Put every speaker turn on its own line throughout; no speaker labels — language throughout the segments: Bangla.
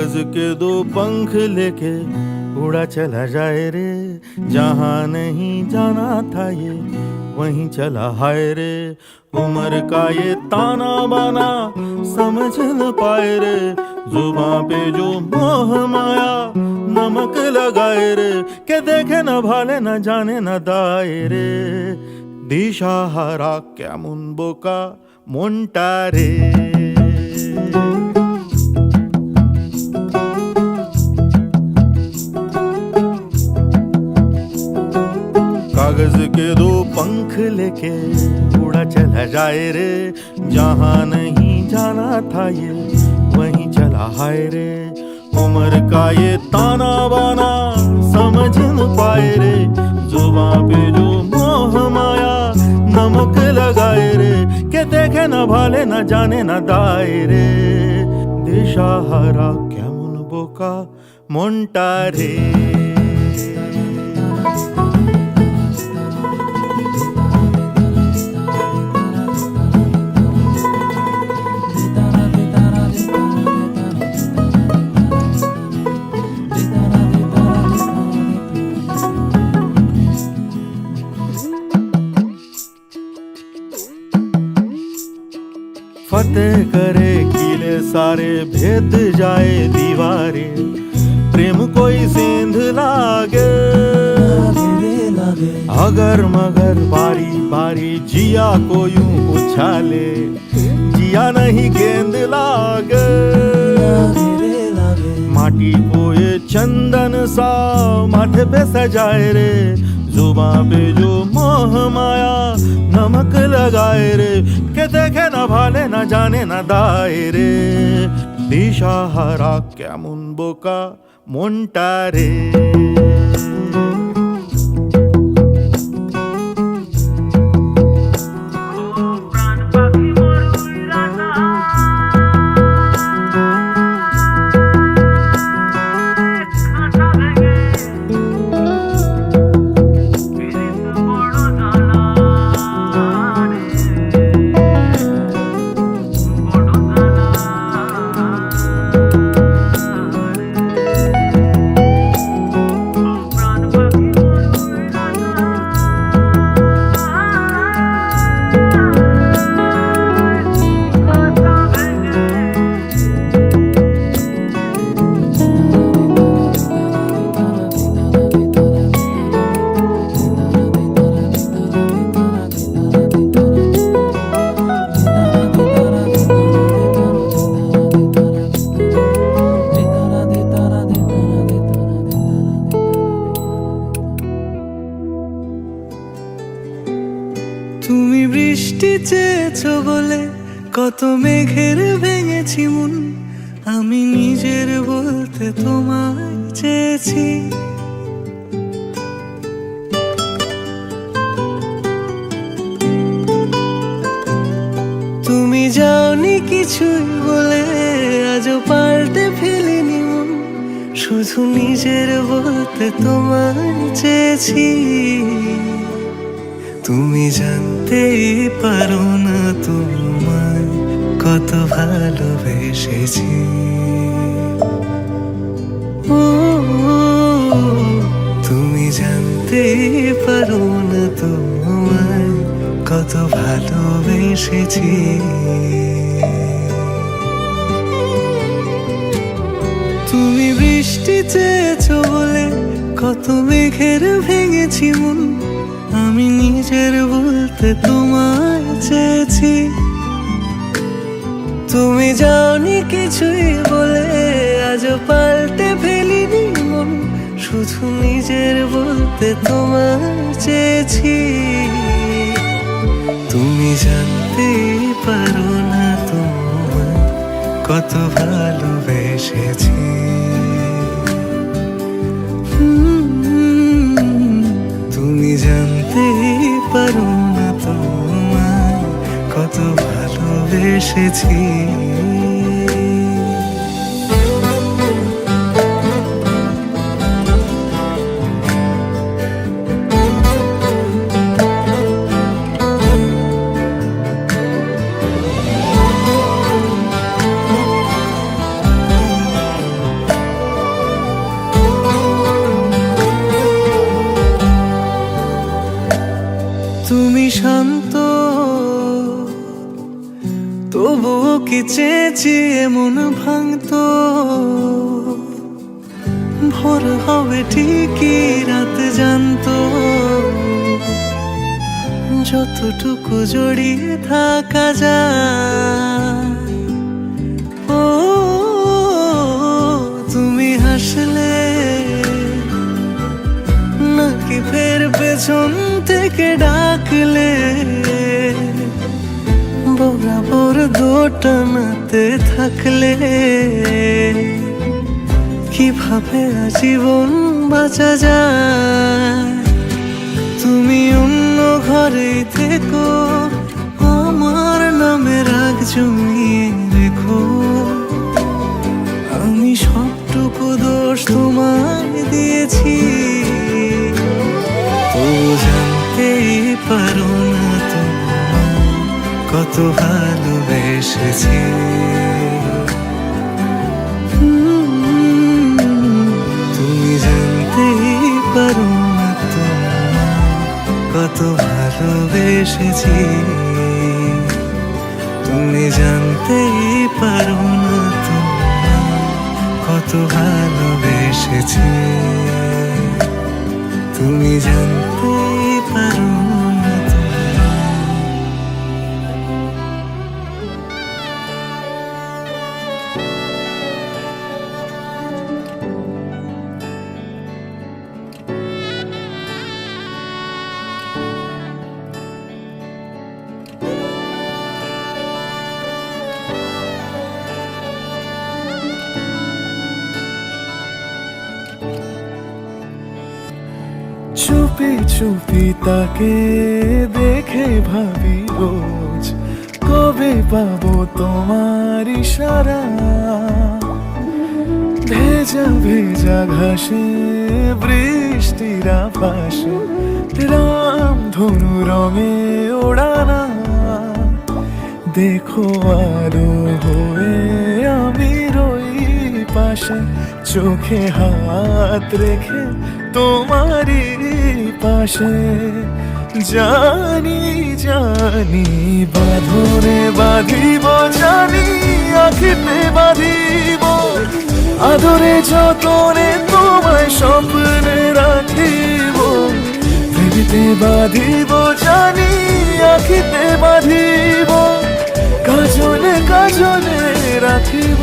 कागज के दो पंख लेके उड़ा चला जाए रे, जहाँ नहीं जाना था ये वहीं चला हाय रे। उम्र का ये ताना बाना समझ न पाए रे, जुबां पे जो मोह माया नमक लगाए रे, के देखे न भाले न जाने न दाए रे। दिशाहारा কেমন বোকা মনটা রে। कागज के दो पंख लेके उड़ा चला जाए रे, जहाँ नहीं जाना था ये वहीं चला हाय रे। उम्र का ये ताना बाना समझ न पाए रे, जुबां पे जो मोह माया नमक लगाए रे, के देखे न भाले न जाने न दाए रे। दिशाहारा কেমন বোকা মনটা রে। फतेह करे किले सारे, भेद जाए दीवारें, प्रेम कोई सेंध लागे अगर मगर बारी बारी जिया को यूं उछाले, जिया नहीं गेंद लागे। माटी को ये चंदन सा माथे पे सजाए रे, जुबां पे जो मोह माया नमक लगाए रे, के देखे न भाले न जाने न दाए रे। দিশাহারা কেমন বোকা মনটা রে।
তুমি বৃষ্টি চেয়েছো বলে কত মেঘের ভেঙেছি মন, আমি নিজের বলতে তোমায় চেয়েছি। তুমি যাওনি কিছুই বলে আজও পাল্টে ফেলিনি মন, শুধু নিজের বলতে তোমায় চেয়েছি। তুমি জানতেই পারো না তোমায় কত ভালোবেসেছি। ও তুমি জানতেই পারো না তোমায় কত ভালোবেসেছি। তুমি বৃষ্টি চেয়েছো বলে কত মেঘের ভেঙেছি মন, আমি নিজের বলতে তোমায় চেয়েছি। তুমি যাওনি কিছুই বলে আজও পাল্টে ফেলিনি মন, শুধু নিজের বলতে তোমায় চেয়েছি। তুমি জানতেই পারো না তোমায় কত ভালোবেসেছি। তুমি জানতেই পারো না তোমায় কত ভালোবেসেছি। কি চেঁচিয়ে মন ভাঙতো, ভোর হবে ঠিকই রাত জানতো, যতটুকু জড়িয়ে থাকা যায়। ও তুমি হাসলে নাকি ফের পেছন থেকে ডাকলে, বরাবর দোটানাতে থাকলে কিভাবে আজীবন বাঁচা যায়। তুমি অন্য ঘরে থেকো, আমার নামে রাগ জমিয়ে রেখো, আমি সবটুকু দোষ তোমায় দিয়েছি। তো জানতেই পারো না তোমায় কত ভালোবেসেছি। তুমি জানতেই পারো না তোমায় কত ভালোবেসেছি। তুমি জানতেই পারো না তোমায় কত ভালোবেসেছি। তুমি জানতেই পারো না তোমায়।
চুপি চুপি তাকে দেখে ভাবি রোজ, কবে পাবো তোমার ইশারা। ভেজা ভেজা ঘাসে বৃষ্টির আভাসে রাম ধনু রঙে ওড়ানা। দেখো আলো হয়ে আমি রই পাশে, চোখে হাত রেখে তোমারই পাশে। জানি জানি বাঁধনে বাঁধিব, জানি আখিতে বাঁধিব, আদরে যতনে তোমায় স্বপ্নে রাখিব। প্রেমিতে বাঁধিব, জানি আখিতে বাঁধিব, কাজলে কাজলে রাখিব।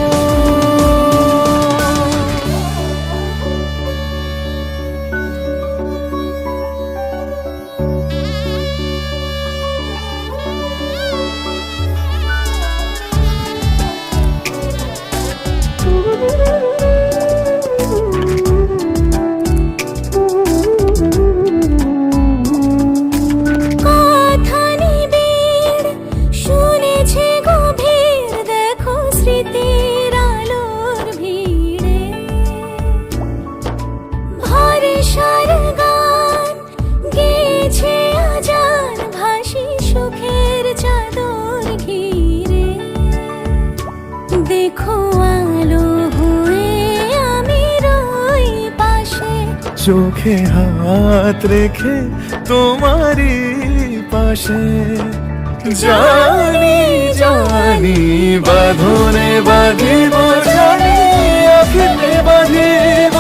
চোখে হাত রেখে তোমারই পাশে। জানি জানি বাঁধনে বাঁধিব, জানি আখিতে বাঁধিব,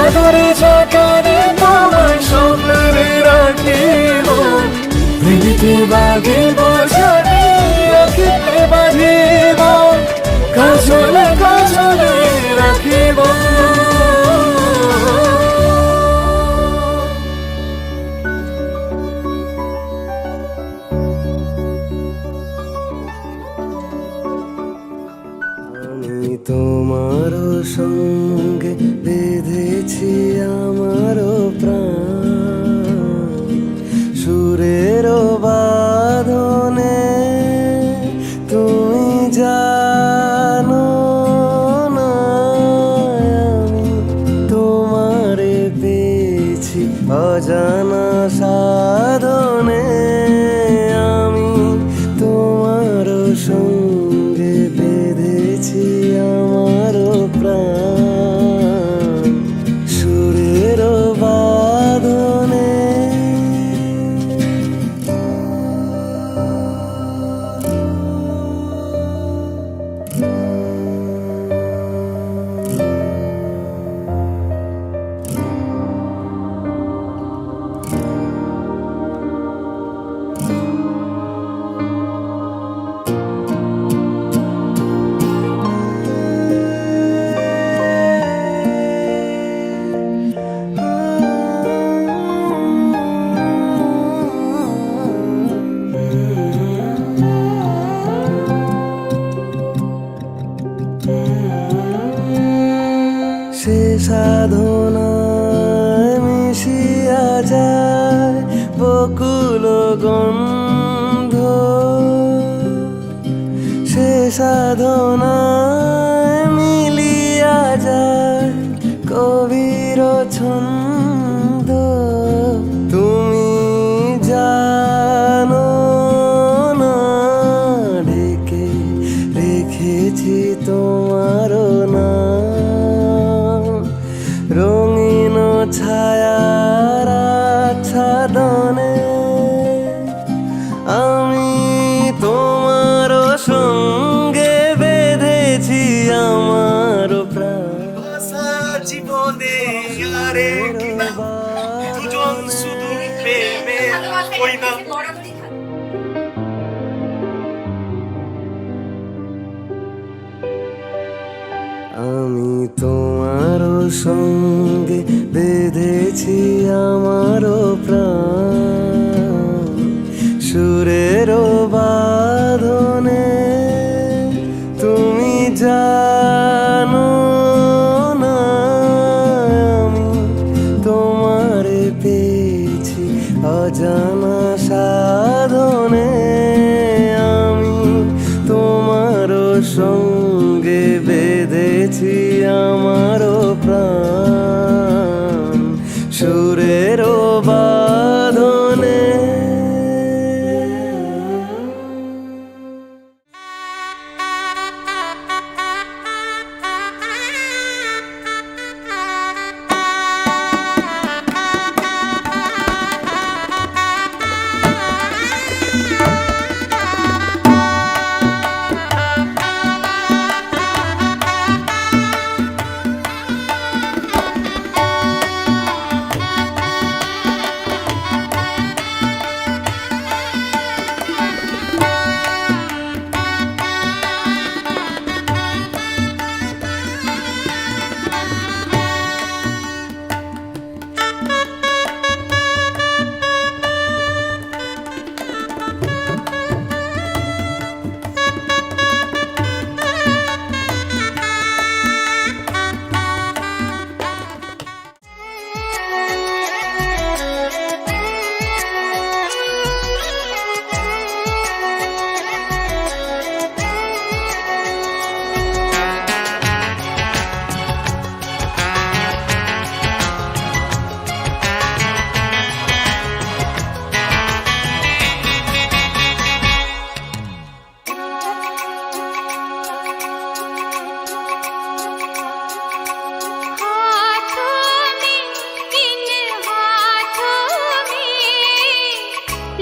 আদরে যতনে তোমায় স্বপ্নে রাখিব। প্রেমিতে বাঁধিব, জানি আখিতে বাঁধিব, কাজলে কাজলে রাখিব।
তোমার সঙ্গে বেঁধেছি আমারও প্রাণ, সুরের বাঁধনে তুমি জানো না আমি তোমারে পেয়েছি অজানা সাধনে। আমি তোমার সঙ্গে বেঁধেছি আমারও প্রাণ, সুরের বাঁধনে। সে সাধনায় মিশিয়া যায় বকুল গন্ধ, সে সাধনায় মিলিয়া যায় কবির ছন্দ। তুমি জানো না ঢেকে রেখেছি তোমার নাম, রঙিন ছায়ার আচ্ছাদনে আমি তোমার সঙ্গে বেঁধেছি আমার প্রাণ।
জীবনে আরে কিনা দুজন শুধু প্রেমে ওই না।
আমি তোমার সঙ্গে বেঁধেছি আমার প্রাণ, সুরের বাঁধনে তুমি জানো না আমি তোমারে পেয়েছি অজানা সাধনে। আমি তোমার সঙ্গে বেঁধেছি আমার প্রাণ, সুরের বাঁধনে।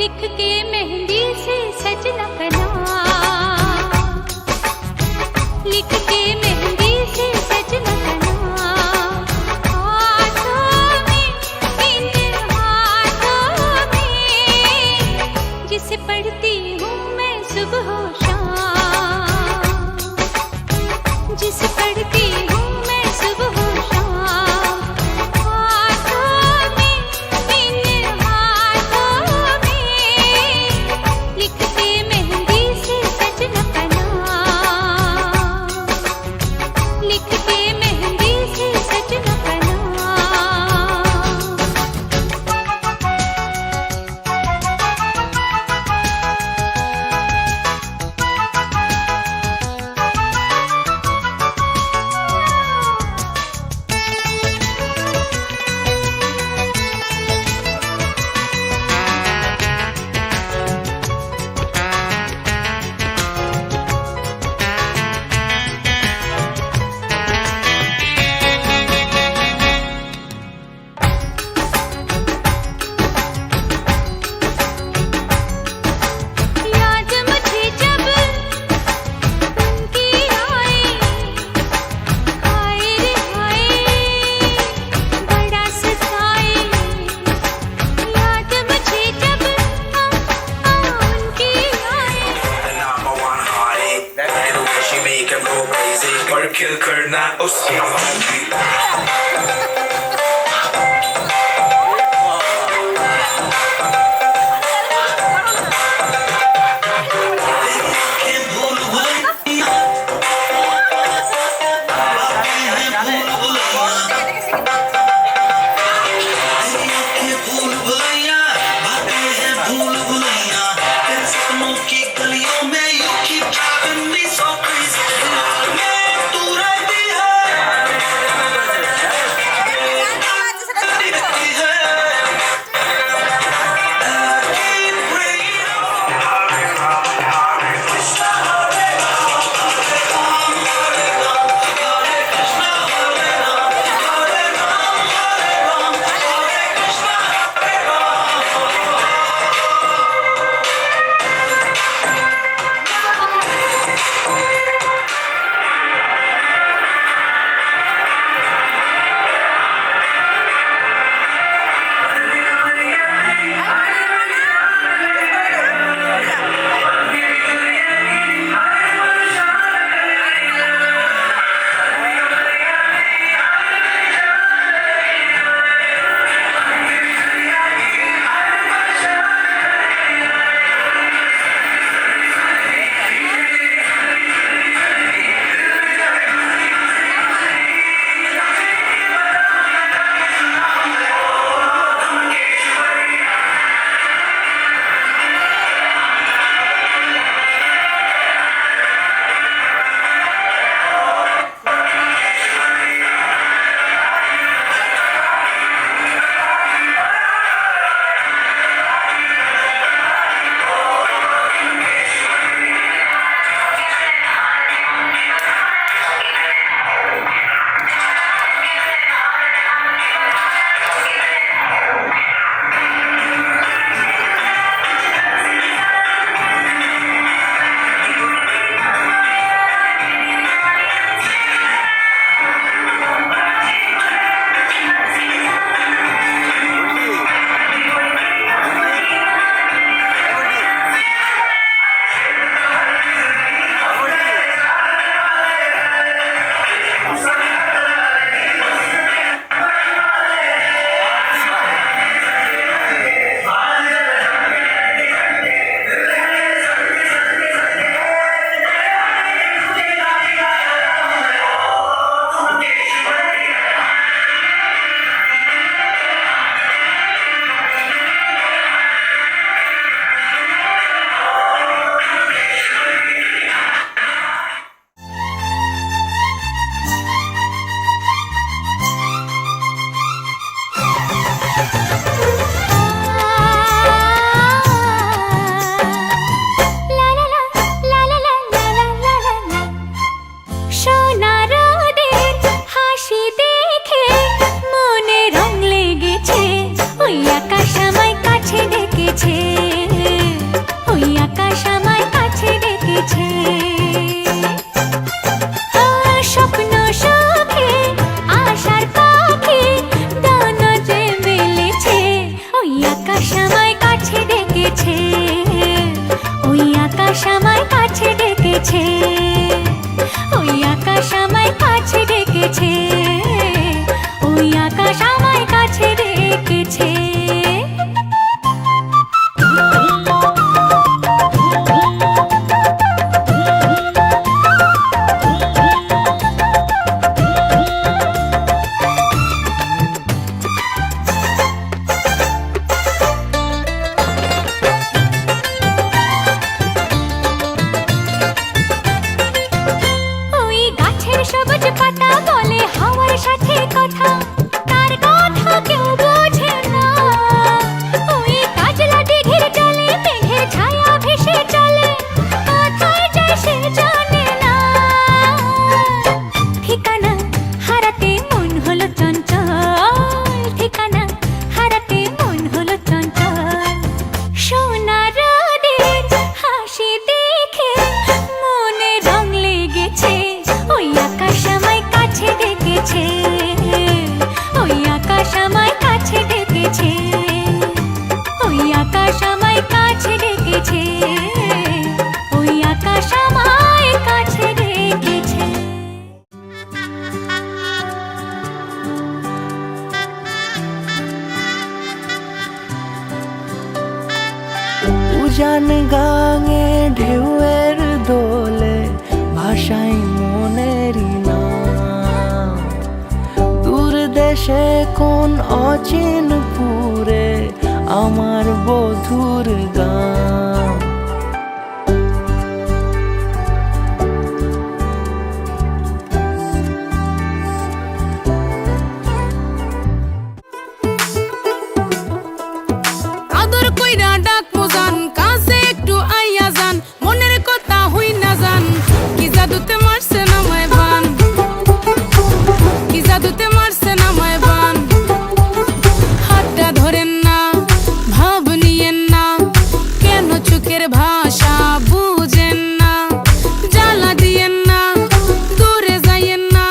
लिख के मेहंदी से सजना बना, लिख के मेहंदी से सजना बना, हाथों में इन हाथों में जिसे पढ़ती हूँ मैं सुबह शाम, जिसे पढ़ती हूँ मैं सुबह शाम, हाथों में इन हाथों में लिखते मेहंदी से सजना बना।
से पर किल करना उसकी मर्जी
উজান গাঙে ঢেউয়ের দোলে ভাষাই মনেরই নাম। দূর দেশে কোন অচিনপুরে আমার বধুর গান।
আদর কইরা ডাক মোজান কাছে একটু আইয়া যান মনের কথা হই না যান কি জাদুতে মারছে না মায় বান কি জাদুতে মারছে না মায় বান হাতটা ধরেন না ভাব নিয়েন না কেন চোখের ভাষা বুঝেন না জ্বালা দিয়েন না দূরে যাইয়েন না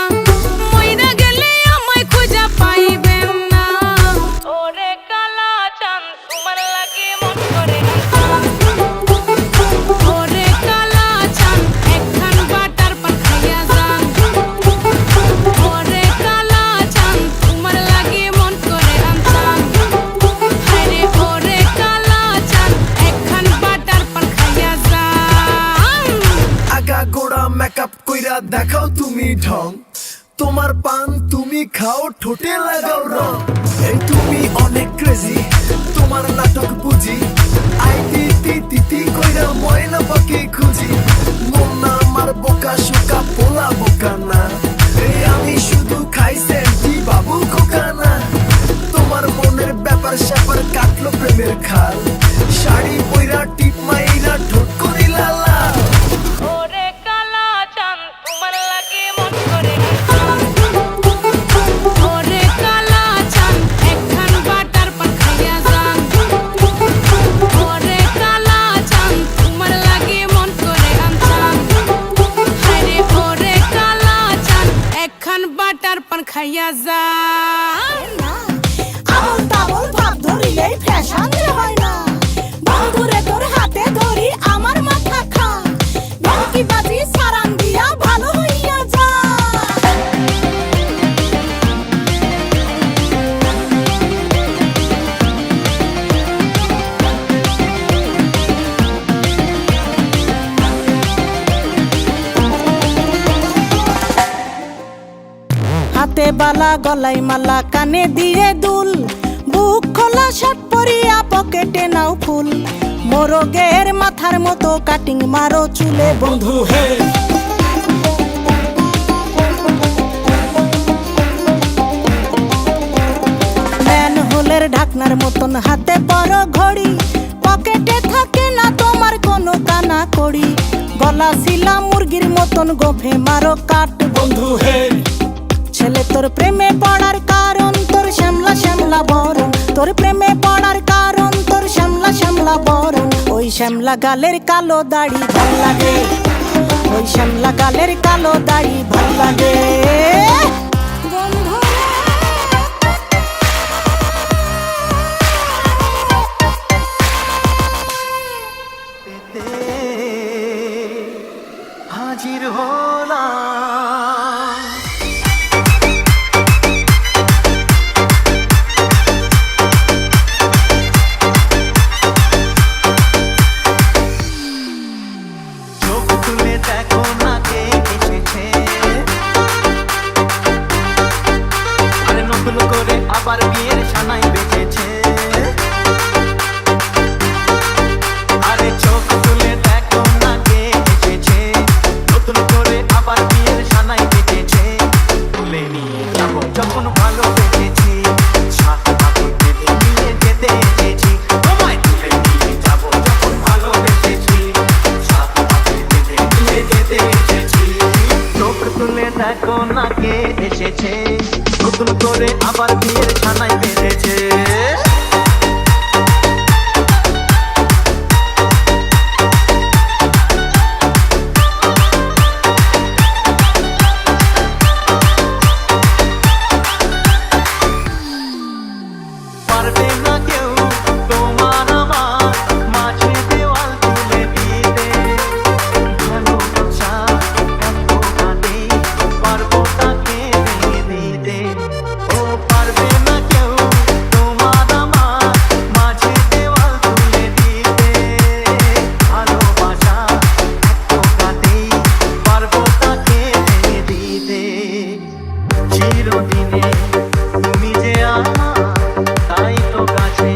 মইরা গেলে আমায় খুঁজা পাইবেন না ওরে কালা চাঁদ তোমার লাগে মন করে ওরে কালা চাঁদ একখান বাটার পান খাইয়া যান ওরে কালা চাঁদ তোমার লাগে মন করে আনছান হায়রে ওরে কালা চাঁদ একখান বাটার পান খাইয়া যান
আগা গোড়া মেকআপ কইরা দেখাও তুমি ঢং, তোমার পান তুমি খাও ঠোঁটে লাগাও রং। এই তুমি অনেক ক্রেজি তোমার নাটক বুঝি, আই তিতি তিতি কইরা ময়না পাখি খুঁজি। মন না আমার বোকা শোকা পোলা বোকা না, এই আমি শুধু খাই সেন্টি বাবু খোকা না। তোমার মনের ব্যাপার স্যাপার কাটলো প্রেমের খাল, শাড়ি পইরা টিপ মাইরা ঠোঁট করিলা লাল।
ওরে কালা চাঁদ তোমার লাগে মন করে ওরে কালা চাঁদ একখান বাটার পান খাইয়া যান ওরে কালা চাঁদ তোমার লাগে মন করে আনছান হায়রে ওরে কালা চাঁদ একখান বাটার পান খাইয়া যান
আবল তাবল ভাব ধরিলেই ফ্যাশন যে হয় না। বন্ধুরে তোর হাতে ধরি আমার মাথা খা, ভেলকি বাজি সারান দিয়া ভালো হইয়া যা। হাতে বালা গলায় মালা কানে দিয়ে দুল, বুক খোলা শার্ট পরিয়া পকেটে নাও ফুল। মোরগের মাথার মতো কাটিং মারো চুলে বন্ধু হে। ম্যানহোলের ঢাকনার মতন হাতে পরো ঘড়ি, পকেটে থাকে না তোমার কোনো কানা কড়ি। গলা শিলা মুরগির মতন গোফে মারো কাট বন্ধু হে। ছেলে তোর প্রেমে পড়ার কারণ তোর শ্যামলা শ্যামলা বরণ, তোর প্রেমে পড়ার কারণ তোর শ্যামলা শ্যামলা বরণ। ওই শ্যামলা গালের কালো দাড়ি ভাল লাগে, ওই শ্যামলা গালের কালো দাড়ি ভাল লাগে।
হাজির হলাম চোখ তুলে দেখো না কে এসেছে, আরে নকল করে আবার বিয়ের সানাই বেঁচেছে। আরে চোখ তুলে দেখো না কে এসেছে, নতুন করে আবার বিয়ের সানাই বেঁচেছে। তুলে নিয়ে যাবো যখন ভালোবেসেছি, সাত পাকে বেঁধে নিয়ে যেতে এসেছি। তোমায় তুলে নিয়ে যাবো যখন ভালোবেসেছি, সাত পাকে বেঁধে নিয়ে যেতে এসেছি। চোখ তুলে দেখো না কে এসেছে, নতুন করে আবার বিয়ের সানাই বেঁধেছে। পারবে না কেউ তোমার আমার মাঝে দেওয়াল তুলে দিতে, ভালোবাসা এত কাঁদে পারবো তাকে দিয়ে দিতে। ও পারবে না কেউ তোমার চিরদিনে তুমি যে আমার, তাই তো কাছে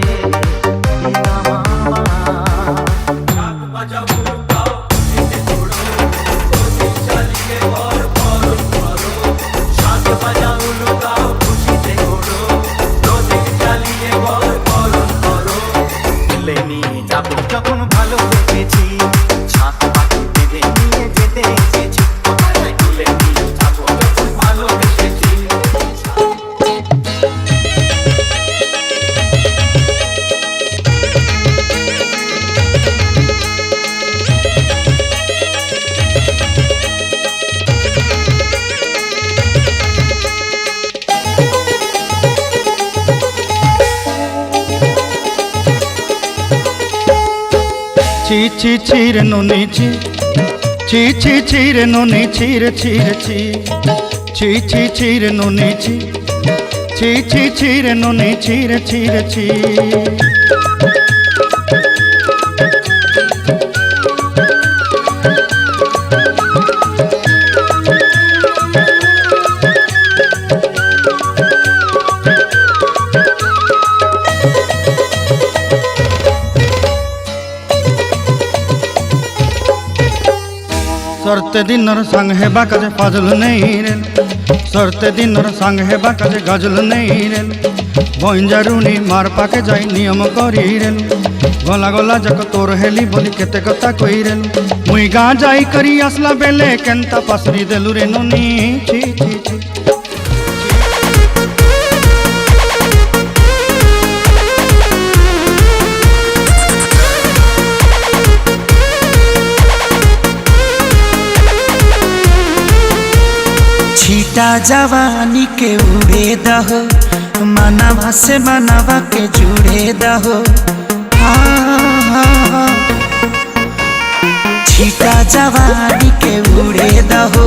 দিলাম আমার। শাক বাজাও লুকাও খুশিতে ঘোরো, প্রদীপ জ্বালিয়ে বল বরণ করো। তুলে নিয়ে যাবো যখন ভালোবেসেছি, ছাদ পাখি বেঁধে নিয়ে যেতে এসেছি। কোথায় তুলে নিয়ে যাবো যখন ভালোবেসেছি।
ছি ছি ছি রে নুনি ছি, ছি ছি ছি রে নুনি ছি রে ছি রে ছি, ছি ছি ছি রে নুনি ছি, ছি ছি ছি রে নুনি ছি রে ছি রে ছি। सरते दिनर संग हेबा काजे फाजल नहीं रेल, सरते दिनर संग हेबा काजे गजल नहीं रेल। बंजारुनी मार पाके जाई नियम करी रेल, गला गला जक तोर हेली बोली केते कथा कई रेल। मुई गा जाई करी असला बेले केंता पासरी देलु रे नुनी छी छी छी।
छीटा जवानी के उड़े दहो, मनवा से मनवा के जुड़े दहो। छीटा जवानी के उड़े दहो,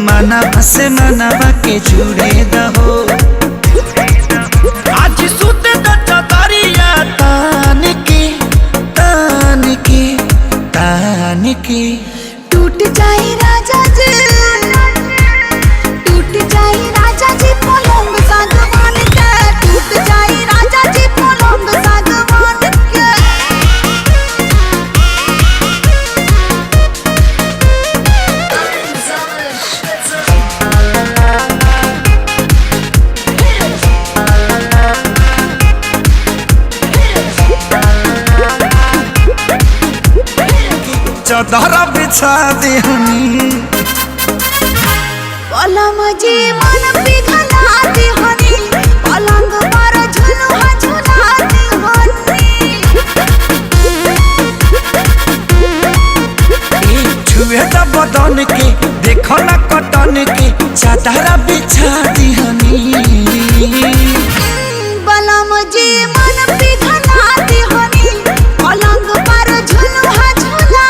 मनवा से मनवा के जुड़े दहो। आज सुते दरिया तान के तान के तान के।
टूट जाए राजा जी, टूट जाए राजा जी पलंग सागवान के, टूट जाए राजा जी पलंग सागवान के।
चदरा बिछा देहनी
पलंग जी मन पिघला दिहनी, पलंग पर झुलुआ झुला दिहनी।
छुए द बदन के देखो ना कटन के, चदरा बिछा देहनी।
पलंग जी मन पिघला दिहनी, पलंग पर झुलुआ झुला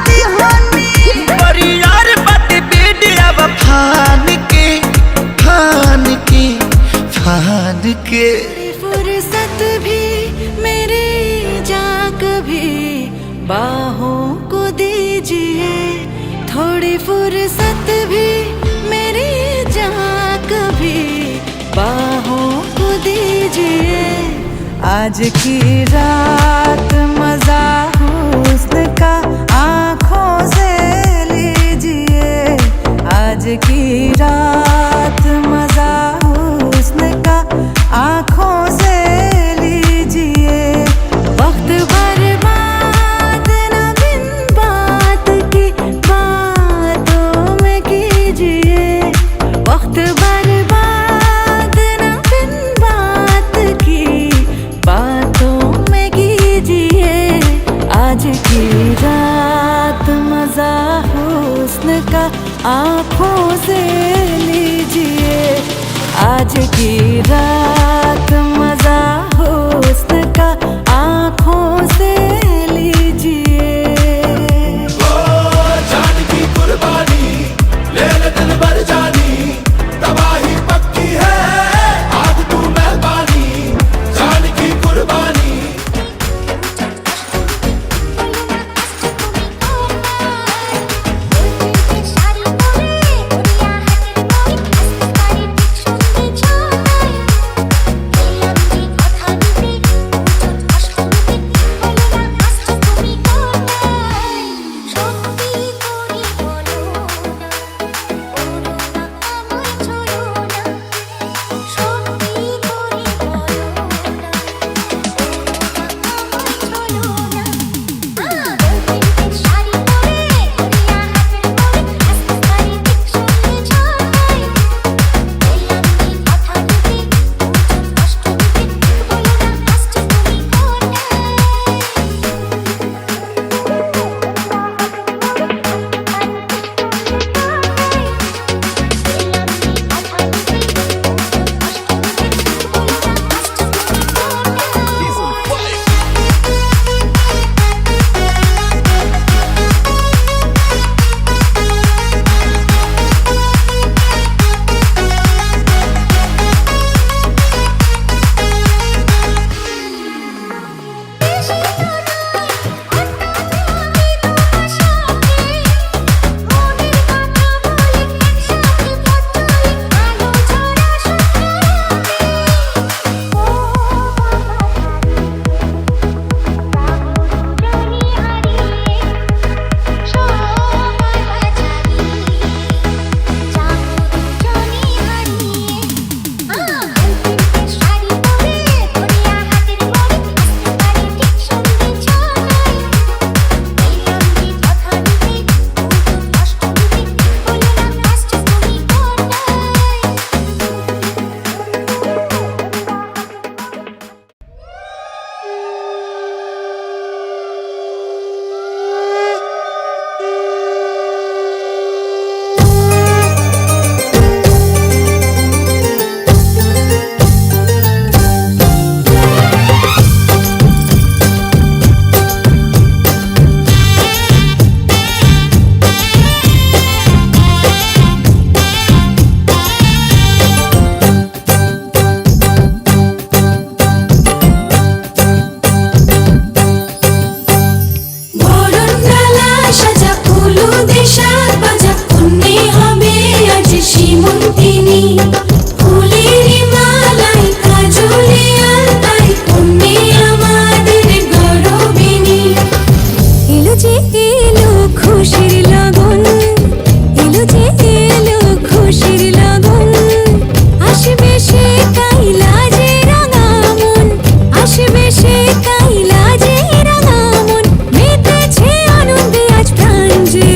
दिहनी।
परियार बट बेडिया फान के फान के फान के।
फुर्सत भी मेरे जा कभी बाहों को दीजिए, थोड़ी फुर्सत भी मेरी जा कभी बाहों को दीजिए। आज की रात मजा हुस्न का आँखों से लीजिए, आज की रात मजा हुस्न का आँखों से लीजिए। वक्त बर्बाद न बिन बात की बातों में कीजिए, वक्त बर्बाद न बिन बात की बातों में कीजिए। आज की रात मजा हुस्न का आँखों से लीजिए, आज की रात
সীমন্তিনী ফুলের মালায় কাজলে আলতায় কন্যে আমাদের গৌরবিনী এলো যে এলো খুশির লগন এলো যে এলো খুশির লগন আসবে সে কাইলাজে রাঙা মন আসবে সে কাইলাজে রাঙা মন মেতেছে আনন্দে আজ প্রাণ যে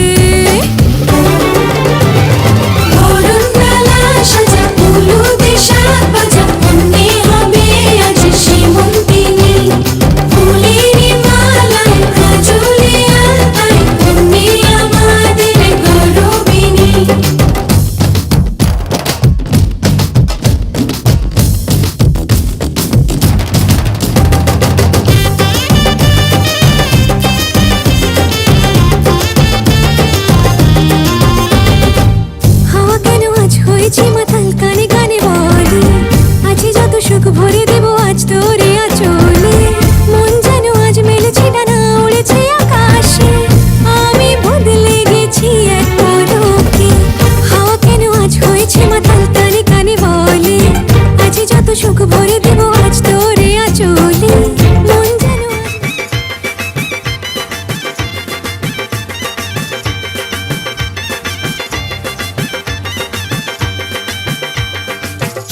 বরণ ডালা সাজা হলুদে শাক বাজা কন্যে হবে আজ সীমন্তিনী ফুলের মালায় কাজলে আলতায় কন্যে আমাদের গৌরবিনী হাওয়া কেন আজ হয়েছে মাতাল কানে কানে বলে আজ যত সুখ ভরে দেব আজ তোরে আচলে মন যেন আজ মেলেছে ডানা উড়েছে আকাশে আমি বদলে গেছি এক পলকে হাওয়া কেন আজ হয়েছে মাতাল কানে কানে বলে আজ যত সুখ ভরে দেব আজ তোরে আচলে মন যেন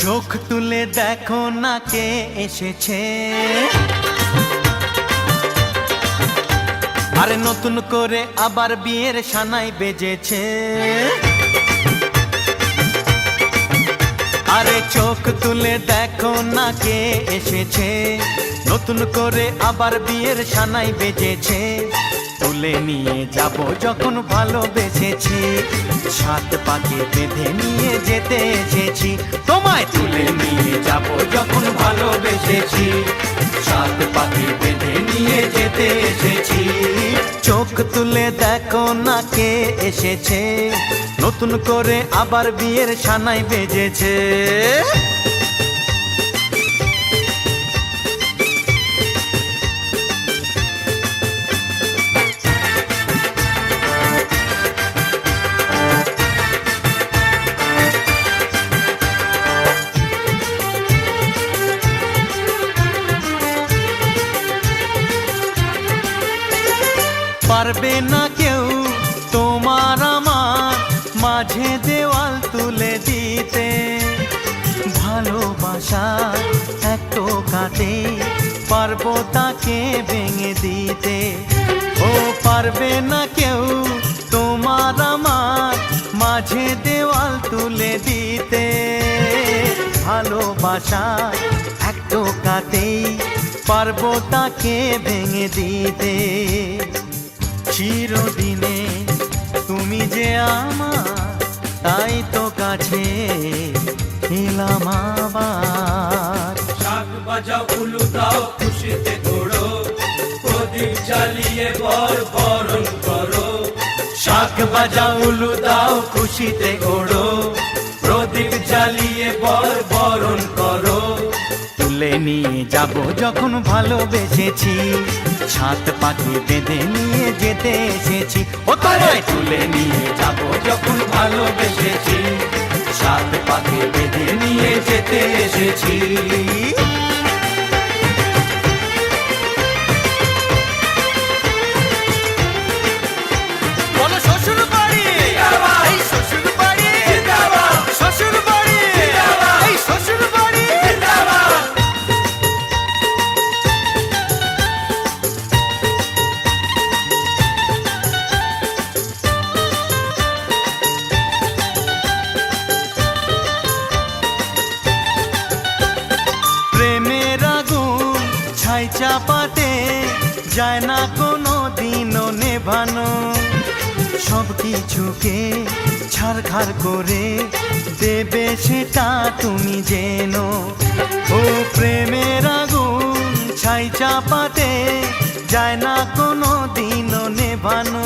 চোখ তুলে দেখো না কে এসেছে আরে নতুন করে আবার বিয়ের সানাই বেজেছে আরে চোখ তুলে দেখো না কে এসেছে নতুন করে আবার বিয়ের সানাই বেজেছে তুলে নিয়ে যাব যখন ভালোবেসেছি সাত পাকে বেঁধে নিয়ে যেতে এসেছি তোমায় তুলে নিয়ে যাব যখন ভালোবেসেছি সাত পাকে বেঁধে নিয়ে যেতে এসেছি চোখ তুলে দেখো না কে এসেছে নতুন করে আবার বিয়ের সানাই বেজেছে পারবে না কেউ তোমার আমার মাঝে দেওয়াল তুলে দিতে ভালোবাসা এক টোকাতে পারবো তাকে ভেঙে দিতে ও পারবে না কেউ তোমার আমার মাঝে দেওয়াল তুলে দিতে ভালোবাসা এক টোকাতেই পারবো তাকে ভেঙে দিতে চিরদিনে তুমি যে আমার তাই তো কাছে এলাম আবার
শাক বাজাও উলু দাও খুশিতে ঘোড়ো প্রদীপ জ্বালিয়ে বরণ করো
শাক বাজাও উলু দাও খুশিতে ঘোড়ো প্রদীপ জ্বালিয়ে বরণ করো তুলে নিয়ে যাব যখন ভালোবেসেছি সাত পাকে বেঁধে নিয়ে যেতে এসেছি ও তোমায় তুলে নিয়ে যাব যখন ভালোবেসেছি সাত পাকে বেঁধে নিয়ে যেতে এসেছি বলো শ্বশুর বাড়ি এই শ্বশুর বাড়ি শ্বশুর বাড়ি এই শ্বশুর বাড়ি প্রেমের আগুন ছাই চাপাতে যায় না কোনো দিনও নেভানো সব কিছুকে ছাড়খাড় করে দেবে সেটা তুমি জেনো ও প্রেমের আগুন ছাই চাপাতে যায় না কোনো দিনও নেভানো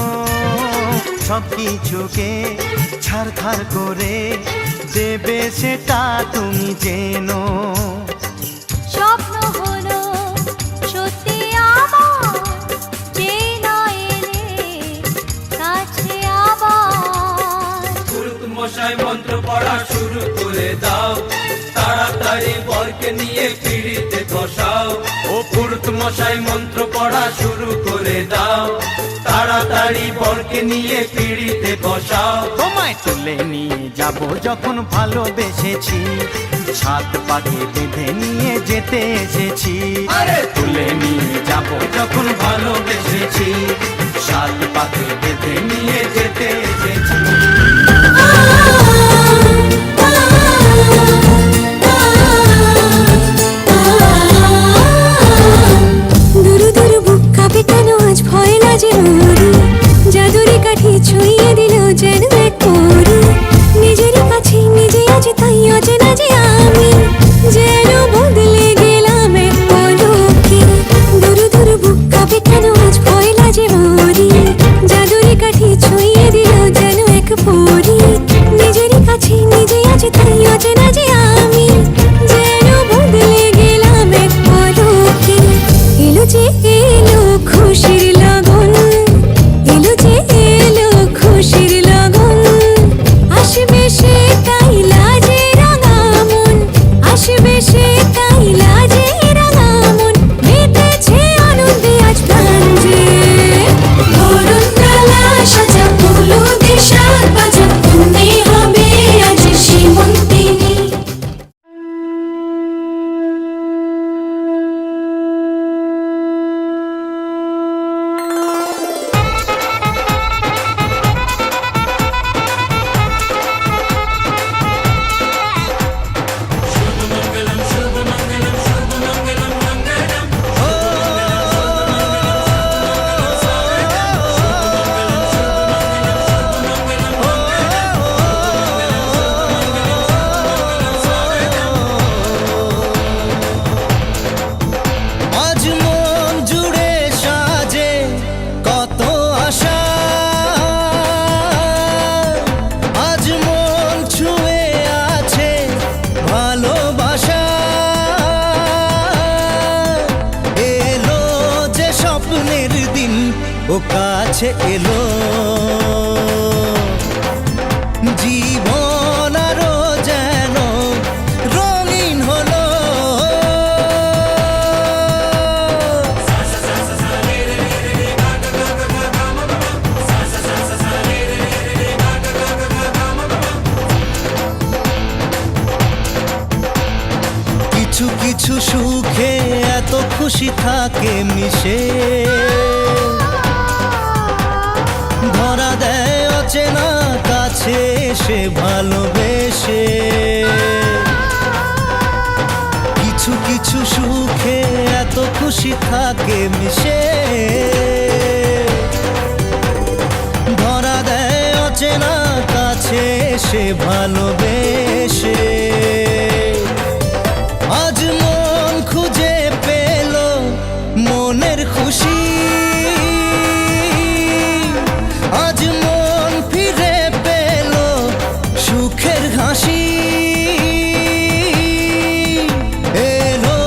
সব কিছুকে ছাড়খাড় করে দেবে সেটা তুমি জেনো
স্বপ্ন হলো সত্যি আমার যে না এলে কাছে আবার
মশাই মন্ত্র পড় পড়া শুরু করে দাও, তাড়াতাড়ি বরকে নিয়ে পিড়িতে বসাও। ও পুরুত মশাই মন্ত্র পড়া শুরু করে দাও, তাড়াতাড়ি বরকে নিয়ে পিড়িতে বসাও।
তোমায় তুলে নিয়ে যাব যখন ভালোবেসেছি, সাত পাকে বেঁধে নিয়ে যেতে এসেছি।
আরে তুলে নিয়ে যাব যখন ভালোবেসেছি, সাত পাকে বেঁধে নিয়ে যেতে এসেছি।
দুরু দুরু বুক কাঁপে কেন আজ ভয় লাগে মোরে, জাদুরি কাঠি ছুঁয়ে দিল যেন এক পরি। নিজেরই কাছে নিজে আছি তাই অচেনা যে আমি, যেন বদলে গেলাম এক পলকে। দুরু দুরু বুক কাঁপে কেন আজ ভয় লাগে মোরে, জাদুরি কাঠি ছুঁয়ে দিল যেন এক পরি। নিজেরই কাছে নিজে আছি তাই অচেনা যে আমি, যেন বদলে গেলাম এক পলকে। এলো যে এলো খুশির লগন, এলো যে এলো খুশির লগন। আসবে সে তাই লাজে রাঙা মন, আসবে সে তাই লাজে রাঙা মন। মেতেছে আনন্দে আজ প্রাণ যে, বরণ ডালা সাজা হলুদে সাত বাজা, তুমি হবে আজ সীমন্তিনী।
আজ মন জুড়ে সাজে কত আশা, আজ মন ছুঁয়ে আছে ভালোবাসা। এলো যে স্বপ্নের দিন ও কাছে এলো, জীবন আরো যেন রঙিন হলো। কিছু কিছু সুখে এত খুশি থাকে মিশে, ধরা দেয় অচেনা কাছে এসে ভালোবেসে। কিছু কিছু সুখে এত খুশি থাকে মিশে, ধরা দেয় অচেনা কাছে এসে ভালোবেসে। আজ মন খুঁজে পেল মনের খুশি, আজ মন ফিরে পেল সুখের হাসি। এলো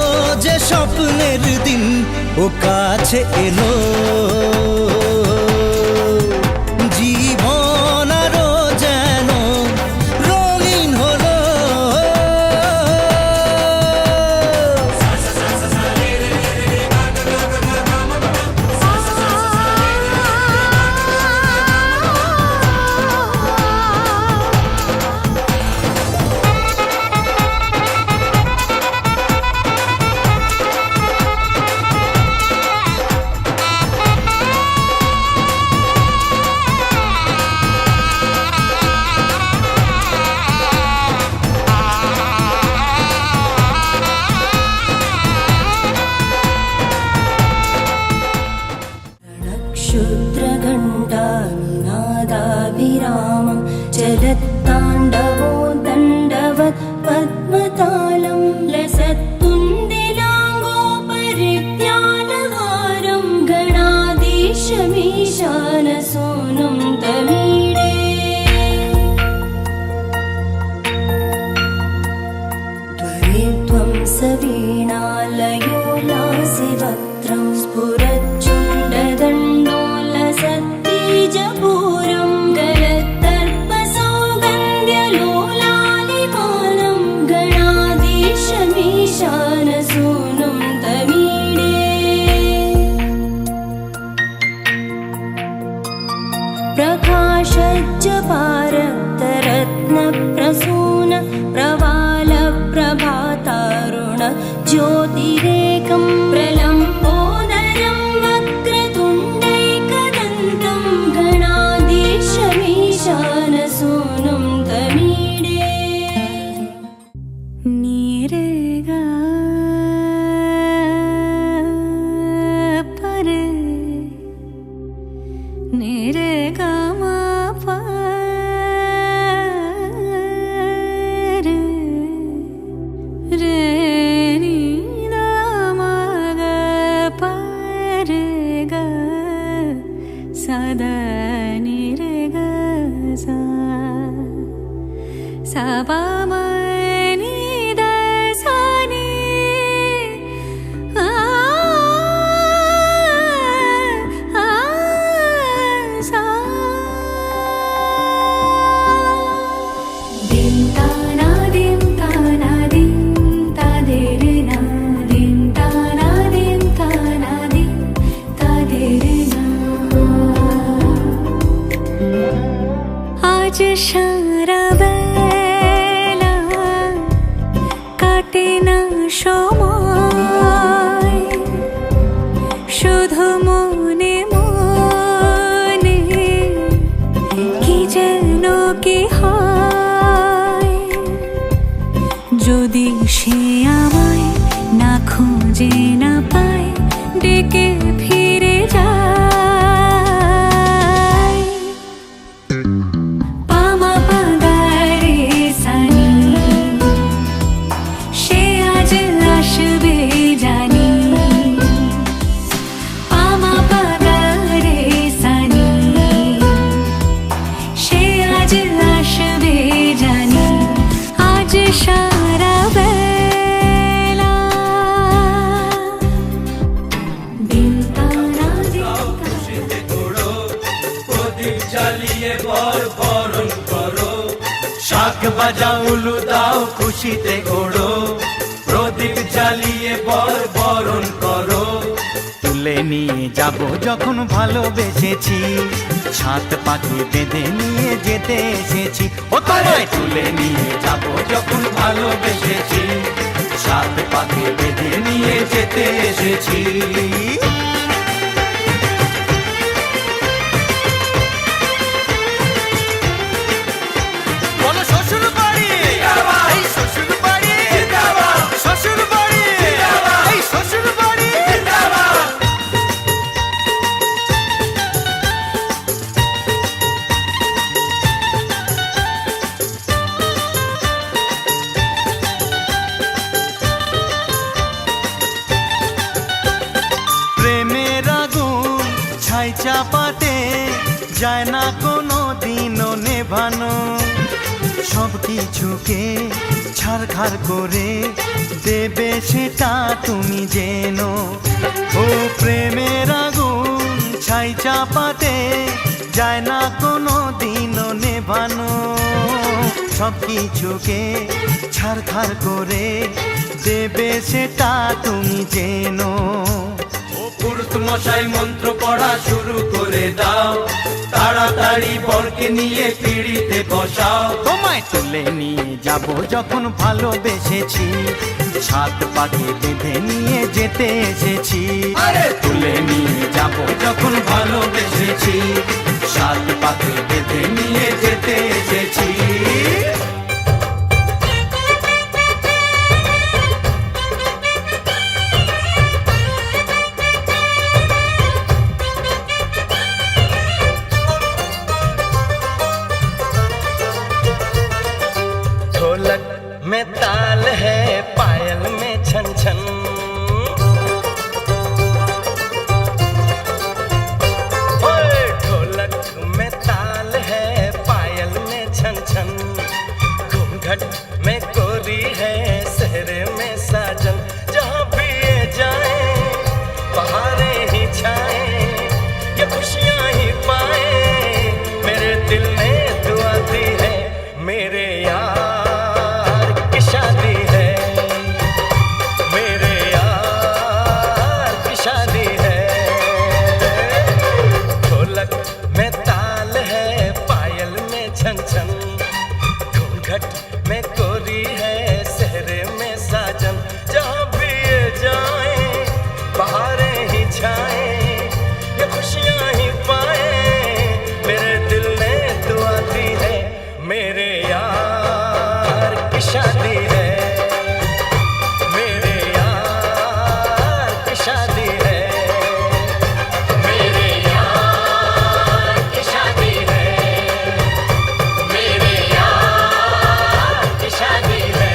যে স্বপ্নের দিন ও কাছে এলো, জীবন আরো যেন রঙিন হলো।
क्षुद्रघण्टानिनादाभिरामं चलत्ताण्डवो दण्डवत् पद्मतालं लसत्तुन्दिलाङ्गोपरिज्ञानहारं गणाधीशमीशानसूनुं तमीडे। त्वरित्वं सवीणालयो लासिवक्त्रं स्फुरच्चुण्डदण्डोलसत्तेजपूरं गलत्तर्पसौगन्ध्यलोला পামানি দাসানি দিন তানা দিন তানা দিন তাদের না দিন তানা দিন তানা দিন তাদের না আজ সারা বেলা কাটে না সময় শুধু মনে মনে কি যেন কি হয় যদি সে আমায় না খুঁজে না পায় ডেকে ফিরে যায় পামা পাগারে সানি সে আজ আসবে জানি পামা পাগারে সানি সে আজ আসবে জানি আজ সারা বেলা দিন তারা
খুশিতে ঘোড়ো প্রদীপ জ্বালিয়ে বর বরণ করো
শাক বাজাও উলু দাও খুশিতে ঘোড়ো প্রদীপ জ্বালিয়ে বর বরণ করো তুলে নিয়ে যাব যখন ভালোবেসেছি ছাত পাখি বেঁধে নিয়ে যেতে এসেছি ও তোমায় তুলে নিয়ে যাব যখন ভালোবেসেছি ছাত পাখি বেঁধে নিয়ে যেতে এসেছি বলো শ্বশুর বাড়ি এই শ্বশুর বাড়ি শ্বশুর বাড়ি এই শ্বশুর বাড়ি প্রেমের আগুন ছাই চাপাতে যায় না কোনো দিনও নেভানো সব কিছুকে ছাড়খাড় করে দেবে সেটা তুমি জেনো ও প্রেমের আগুন ছাই চাপাতে যায় না কোনো দিনও নেভানো সব কিছুকে ছাড়খাড় করে দেবে সেটা তুমি জেনো
ও পুরুত মশাই মন্ত্র পড়া শুরু করে দাও তাড়াতাড়ি বরকে নিয়ে পিড়িতে বসাও
তোমায় তুলে নিয়ে যাব যখন ভালোবেসেছি ছাদ পাখি বেঁধে নিয়ে যেতে এসেছি
আরে
তুলে নিয়ে যাব যখন ভালোবেসেছি ছাদ পাখি বেঁধে নিয়ে যেতে এসেছি
ढोलक में ताल है पायल में छन छन ओए ढोलक में ताल है पायल में छन छन घूंघट में गोरी है सहरे में साजन जहाँ भी ये जाए बहारें ही छाए ये खुशियाँ ही पाए मेरे दिल ने दुआ दी है मेरे यार की शादी है मेरे यार की शादी है ढोलक में ताल है पायल में छन छन घूंघट में गोरी है सहरे में साजन जहाँ भी ये जाए बहारें ही छाए ये खुशियाँ ही पाए मेरे दिल ने दुआ दी है मेरे यार की शादी है मेरे यार की शादी है मेरे यार की शादी है मेरे यार की शादी है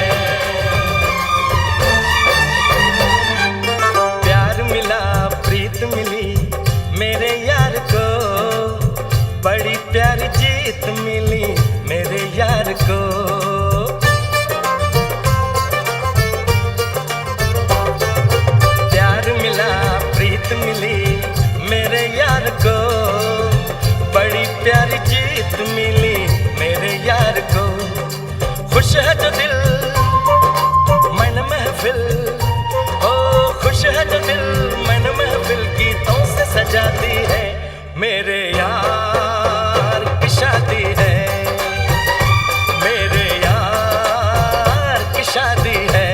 मेरे यार की शादी है, मेरे यार की शादी है,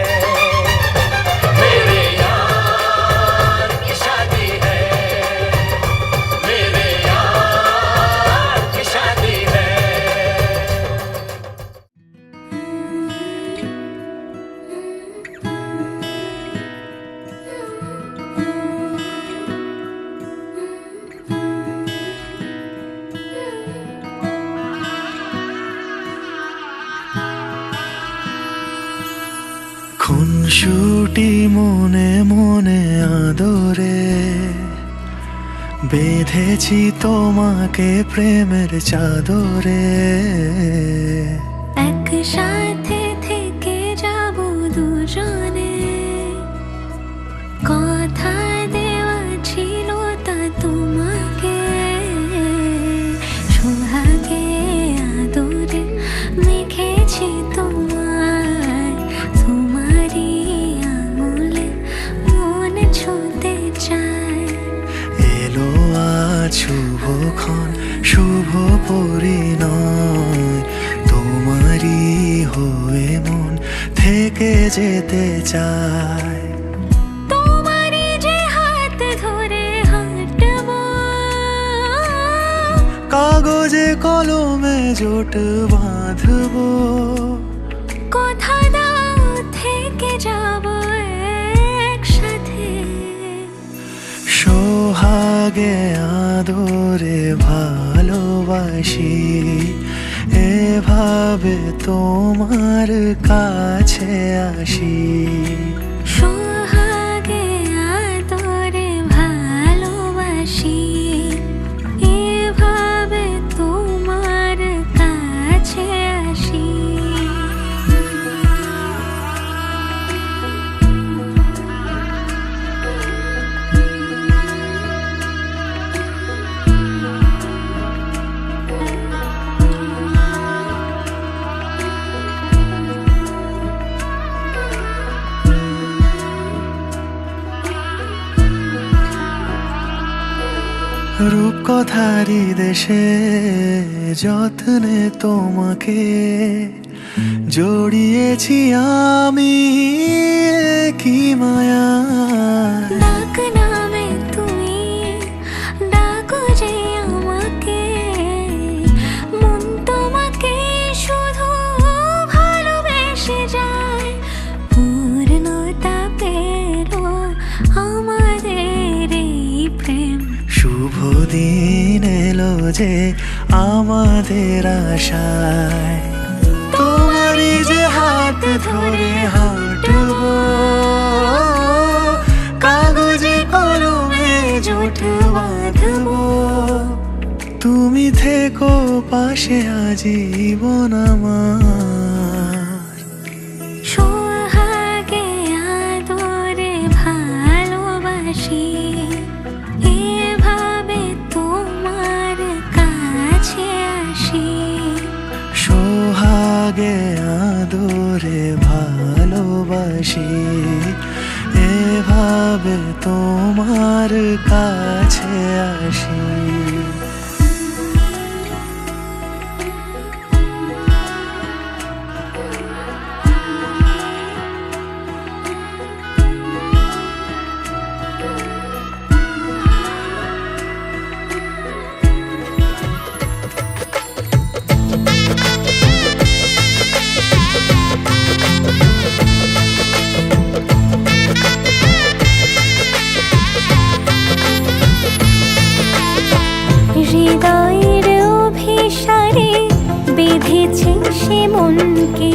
मेरे यार की शादी है, मेरे यार की शादी है।
খুনসুটি মনে মনে আদরে বেঁধেছি তোমাকে প্রেমের চাদরে।
একসাথে থেকে যাব দুজনে, কথা দেওয়া ছিল তা তোমাকে। সোহাগে আদরে মেখেছি তোমায়, তোমারই আঙুলে মন ছুঁতে চায়।
এলো আজ শুভক্ষণ, শুভ পরিণয়, তোমারই হয়ে মন থেকে যেতে চায়।
তোমারই যে হাত ধরে হাঁটবো,
কাগজে কলমে জোট বাঁধবো,
কথা দাও থেকে যাব একসাথে।
সোহাগে আদরে ভালোবাসি, এভাবে তোমার কাছে আসি।
সোহাগে আদরে ভালোবাসি, এভাবে তোমার কাছে আসি।
রূপকথারি দেশে যত্নে তোমাকে জড়িয়েছি আমি, কি মায়া।
ডাক নামে তুমি ডাকো যে আমাকে, মন তোমাকে শুধু ভালোবেসে যায়। পূর্ণতা পেল আমাদের এই প্রেম,
শুভ দিন এলো যে আমাদের আশায়। তোমারই যে হাত ধরে হাঁটবো, কাগজে কলমে জোট বাঁধবো, তুমি থেকো পাশে আজীবন আমার।
সোহাগে আদরে ভালোবাসি, এভাবে তোমার কাছে আসি।
সোহাগে আদরে ভালোবাসি, এভাবে তোমার কাছে আসি।
হৃদয়ের অভিসারে বেঁধেছে সে মনকে,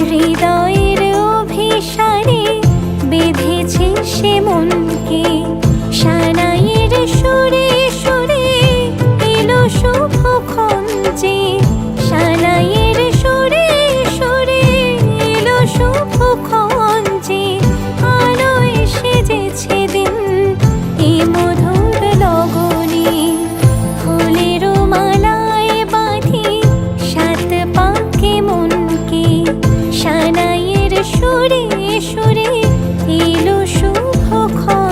হৃদয়ের অভিসারে বেঁধেছে সে মনকে। সানাইয়ের সুরে সুরে এলো শুভক্ষণ যে, সানাইয়ের সুরে সুরে এলো শুভক্ষণ যে। আলোয় সেজেছে দিন এ মধুর লগনে, ফুলের মালায় বাঁধি সাত পাকে মনকে। সানাইয়ের সুরে সুরে এলো শুভক্ষণ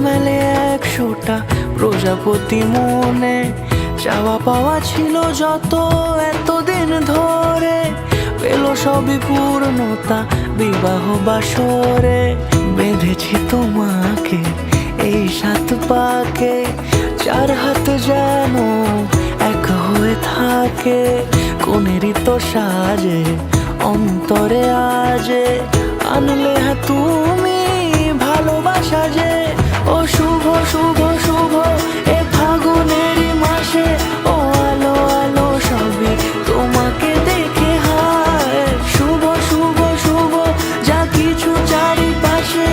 মেলে 100টা প্রজাপতি মনে, চাওয়া পাওয়া ছিল যত এতদিন ধরে, পেল সবই পূর্ণতা বিবাহ বাসরে। বেঁধেছি তোমাকে এই 7 পাকে, 4 হাত যেন এক হয়ে থাকে। কোনেরই তো সাজে অন্তরে আজে, আনলে হ্যাঁ তুমি ভালোবাসা যে। ও শুভ শুভ শুভ এ ফাগুনেরই মাসে, ও আলো আলো সবই তোমাকে দেখে হায়। শুভ শুভ শুভ যা কিছু চারিপাশে,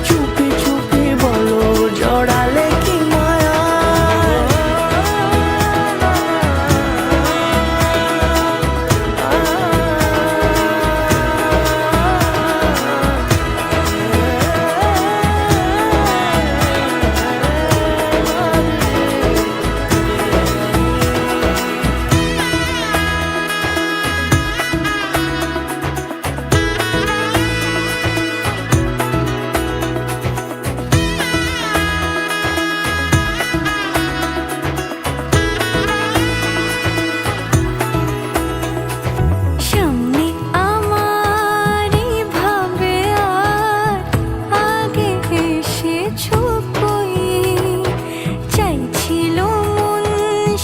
চুপি চুপি বলো জড়ালে কি মায়া।
সামনে আমার ভাবে আর আগে এসেছো কই, চাইছিল মন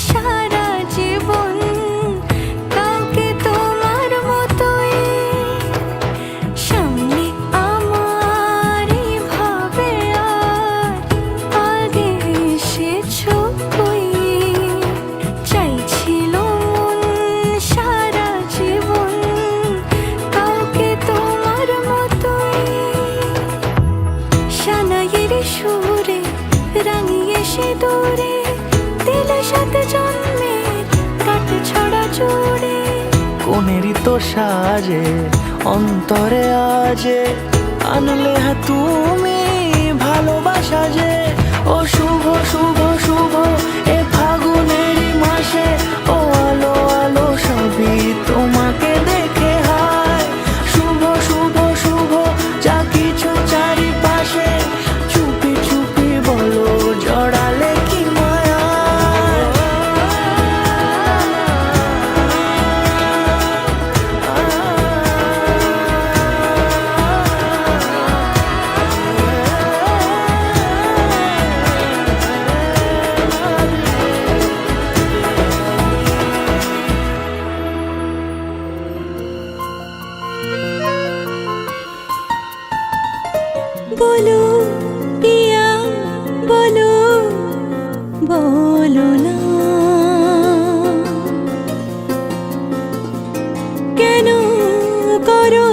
সারা জীবন কাউকে তোমার মতোই। সামনে আমার ভাবে আর আগে এসেছো কই, চাইছিল মন সারা জীবন কাউকে তোমার মতোই। সানাইয়ের সুরে রাঙিয়ে সে দূরে, দিলে 7 জন্মের কাট ছড়া জুড়ে।
কোনেরই তো সাজে অন্তরে আজে, আনলে হ্যাঁ তুমি ভালোবাসা যে। ও শুভ শুভ শুভ এ ফাগুনেরই মাসে, ও আলো আলো সবই তোমাকে দেখে হায়। শুভ শুভ শুভ যা কিছু চারিপাশে, চুপি চুপি বলো জড়ালে কি মায়া।
বলো পিয়া বলো, বলো না কেন করো